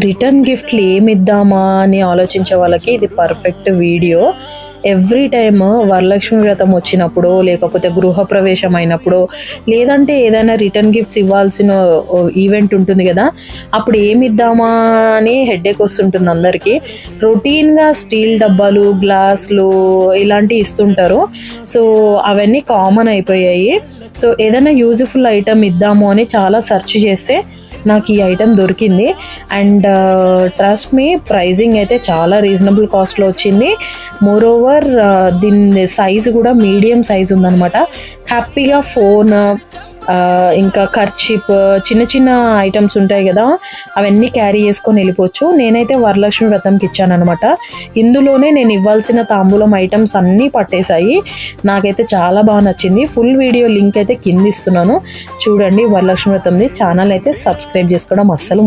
Return గిఫ్ట్లు ఏమిద్దామా అని ఆలోచించే వాళ్ళకి ఇది perfect video. Every time Varalakshmi వ్రతం వచ్చినప్పుడు, లేకపోతే గృహప్రవేశం అయినప్పుడు, లేదంటే ఏదైనా రిటర్న్ గిఫ్ట్స్ ఇవ్వాల్సిన ఈవెంట్ ఉంటుంది కదా, అప్పుడు ఏమిద్దామా అని హెడేక్ వస్తుంటుంది అందరికీ. రొటీన్గా స్టీల్ డబ్బాలు, గ్లాసులు ఇలాంటివి ఇస్తుంటారు. సో అవన్నీ కామన్ అయిపోయాయి. సో ఏదైనా యూజ్ఫుల్ ఐటమ్ ఇద్దాము అని చాలా సెర్చ్ చేస్తే నాకు ఈ ఐటెం దొరికింది. అండ్ ట్రస్ట్ మీ, ప్రైజింగ్ అయితే చాలా రీజనబుల్ కాస్ట్లో వచ్చింది. మోర్ ఓవర్ దీని సైజు కూడా మీడియం సైజు ఉందన్నమాట. హ్యాపీగా ఫోన్, ఇంకా కర్చీప్, చిన్న చిన్న ఐటమ్స్ ఉంటాయి కదా, అవన్నీ క్యారీ చేసుకొని వెళ్ళిపోవచ్చు. నేనైతే వరలక్ష్మి వ్రతంకి ఇచ్చానమాట. ఇందులోనే నేను ఇవ్వాల్సిన తాంబూలం ఐటమ్స్ అన్నీ పట్టేశాయి. నాకైతే చాలా బాగా నచ్చింది. ఫుల్ వీడియో లింక్ అయితే కింద ఇస్తున్నాను, చూడండి. వరలక్ష్మి వ్రతంది ఛానల్ అయితే సబ్స్క్రైబ్ చేసుకోవడం అస్సలు